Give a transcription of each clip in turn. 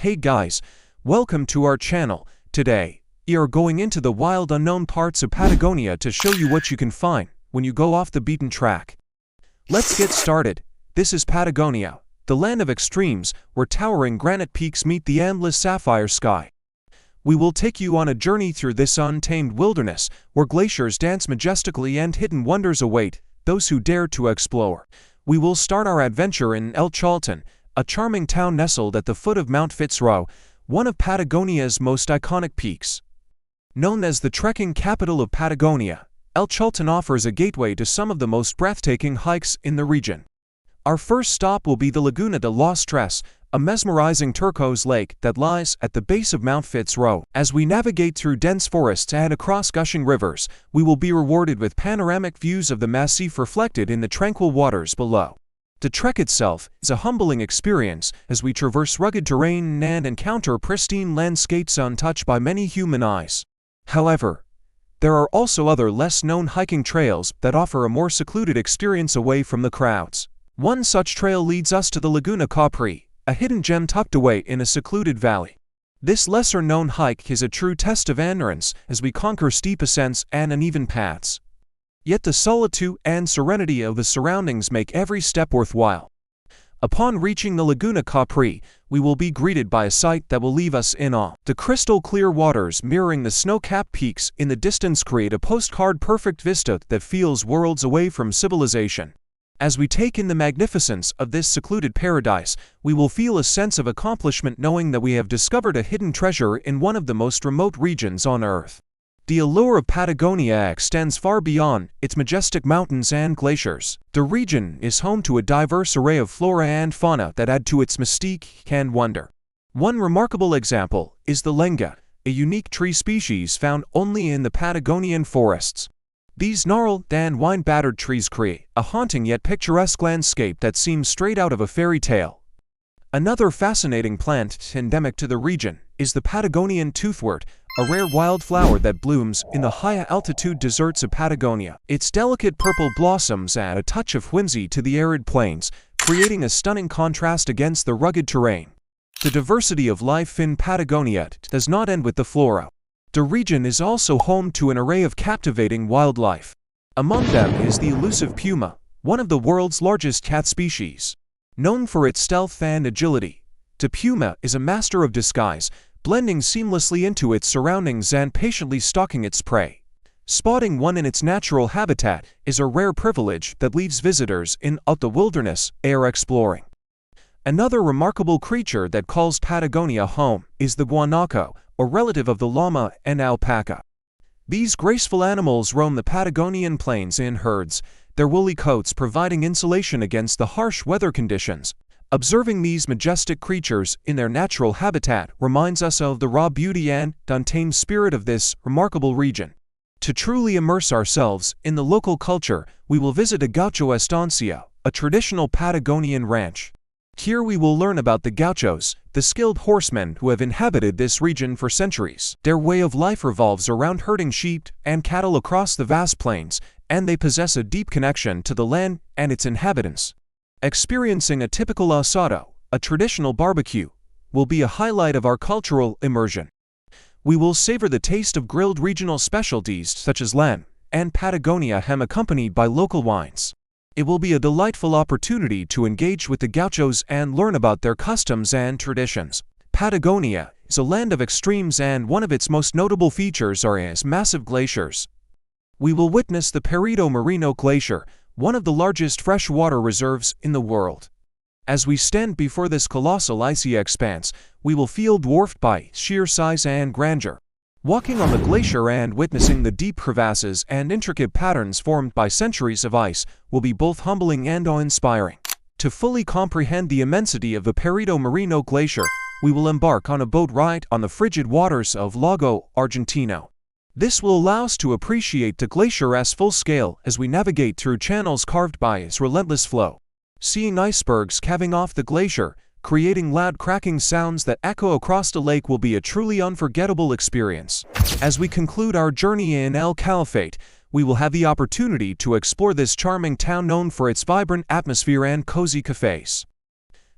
Hey guys, welcome to our channel. Today, we are going into the wild unknown parts of Patagonia to show you what you can find when you go off the beaten track. Let's get started. This is Patagonia, the land of extremes, where towering granite peaks meet the endless sapphire sky. We will take you on a journey through this untamed wilderness, where glaciers dance majestically and hidden wonders await those who dare to explore. We will start our adventure in El Chaltén, a charming town nestled at the foot of Mount Fitzroy, one of Patagonia's most iconic peaks. Known as the trekking capital of Patagonia, El Chaltén offers a gateway to some of the most breathtaking hikes in the region. Our first stop will be the Laguna de los Tres, a mesmerizing turquoise lake that lies at the base of Mount Fitzroy. As we navigate through dense forests and across gushing rivers, we will be rewarded with panoramic views of the massif reflected in the tranquil waters below. The trek itself is a humbling experience as we traverse rugged terrain and encounter pristine landscapes untouched by many human eyes. However, there are also other less-known hiking trails that offer a more secluded experience away from the crowds. One such trail leads us to the Laguna Capri, a hidden gem tucked away in a secluded valley. This lesser-known hike is a true test of endurance as we conquer steep ascents and uneven paths. Yet the solitude and serenity of the surroundings make every step worthwhile. Upon reaching the Laguna Capri, we will be greeted by a sight that will leave us in awe. The crystal-clear waters mirroring the snow-capped peaks in the distance create a postcard-perfect vista that feels worlds away from civilization. As we take in the magnificence of this secluded paradise, we will feel a sense of accomplishment knowing that we have discovered a hidden treasure in one of the most remote regions on Earth. The allure of Patagonia extends far beyond its majestic mountains and glaciers. The region is home to a diverse array of flora and fauna that add to its mystique and wonder. One remarkable example is the lenga, a unique tree species found only in the Patagonian forests. These gnarled and wind-battered trees create a haunting yet picturesque landscape that seems straight out of a fairy tale. Another fascinating plant endemic to the region is the Patagonian toothwort, a rare wildflower that blooms in the high-altitude deserts of Patagonia. Its delicate purple blossoms add a touch of whimsy to the arid plains, creating a stunning contrast against the rugged terrain. The diversity of life in Patagonia does not end with the flora. The region is also home to an array of captivating wildlife. Among them is the elusive puma, one of the world's largest cat species. Known for its stealth and agility, the puma is a master of disguise, blending seamlessly into its surroundings and patiently stalking its prey. Spotting one in its natural habitat is a rare privilege that leaves visitors in the wilderness air exploring. Another remarkable creature that calls Patagonia home is the guanaco, a relative of the llama and alpaca. These graceful animals roam the Patagonian plains in herds, their woolly coats providing insulation against the harsh weather conditions. Observing these majestic creatures in their natural habitat reminds us of the raw beauty and untamed spirit of this remarkable region. To truly immerse ourselves in the local culture, we will visit a gaucho estancia, a traditional Patagonian ranch. Here we will learn about the gauchos, the skilled horsemen who have inhabited this region for centuries. Their way of life revolves around herding sheep and cattle across the vast plains, and they possess a deep connection to the land and its inhabitants. Experiencing a typical asado, a traditional barbecue, will be a highlight of our cultural immersion. We will savor the taste of grilled regional specialties such as lamb and Patagonia ham accompanied by local wines. It will be a delightful opportunity to engage with the gauchos and learn about their customs and traditions. Patagonia is a land of extremes, and one of its most notable features are its massive glaciers. We will witness the Perito Moreno Glacier, one of the largest freshwater reserves in the world. As we stand before this colossal icy expanse, we will feel dwarfed by sheer size and grandeur. Walking on the glacier and witnessing the deep crevasses and intricate patterns formed by centuries of ice will be both humbling and awe-inspiring. To fully comprehend the immensity of the Perito Moreno Glacier, we will embark on a boat ride on the frigid waters of Lago Argentino. This will allow us to appreciate the glacier at full scale as we navigate through channels carved by its relentless flow. Seeing icebergs calving off the glacier, creating loud cracking sounds that echo across the lake will be a truly unforgettable experience. As we conclude our journey in El Calafate, we will have the opportunity to explore this charming town known for its vibrant atmosphere and cozy cafes.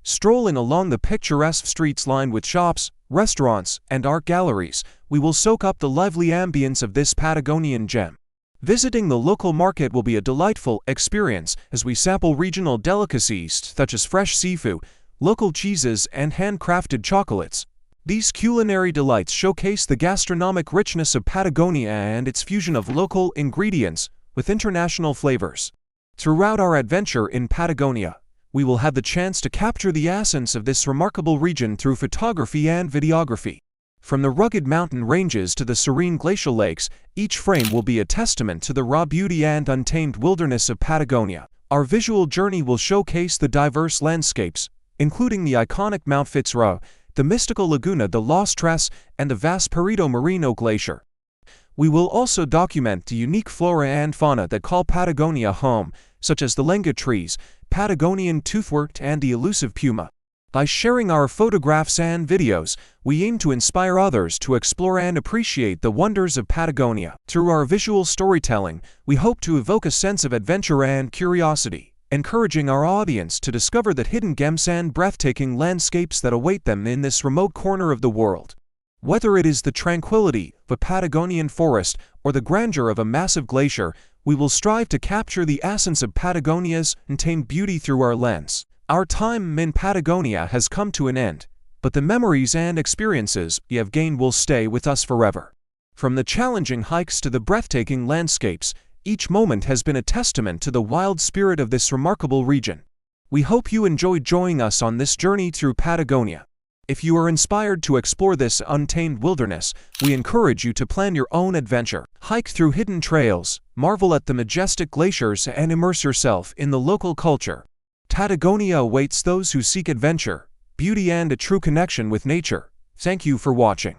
Strolling along the picturesque streets lined with shops, restaurants, and art galleries, we will soak up the lively ambience of this Patagonian gem. Visiting the local market will be a delightful experience as we sample regional delicacies such as fresh seafood, local cheeses, and handcrafted chocolates. These culinary delights showcase the gastronomic richness of Patagonia and its fusion of local ingredients with international flavors. Throughout our adventure in Patagonia, we will have the chance to capture the essence of this remarkable region through photography and videography. From the rugged mountain ranges to the serene glacial lakes, each frame will be a testament to the raw beauty and untamed wilderness of Patagonia. Our visual journey will showcase the diverse landscapes, including the iconic Mount Fitzroy, the mystical Laguna de los Tres, and the vast Perito Moreno Glacier. We will also document the unique flora and fauna that call Patagonia home, such as the lenga trees, Patagonian toothwort, and the elusive puma. By sharing our photographs and videos, we aim to inspire others to explore and appreciate the wonders of Patagonia. Through our visual storytelling, we hope to evoke a sense of adventure and curiosity, encouraging our audience to discover the hidden gems and breathtaking landscapes that await them in this remote corner of the world. Whether it is the tranquility of a Patagonian forest or the grandeur of a massive glacier, we will strive to capture the essence of Patagonia's untamed beauty through our lens. Our time in Patagonia has come to an end, but the memories and experiences we have gained will stay with us forever. From the challenging hikes to the breathtaking landscapes, each moment has been a testament to the wild spirit of this remarkable region. We hope you enjoyed joining us on this journey through Patagonia. If you are inspired to explore this untamed wilderness, we encourage you to plan your own adventure. Hike through hidden trails, marvel at the majestic glaciers, and immerse yourself in the local culture. Patagonia awaits those who seek adventure, beauty, and a true connection with nature. Thank you for watching.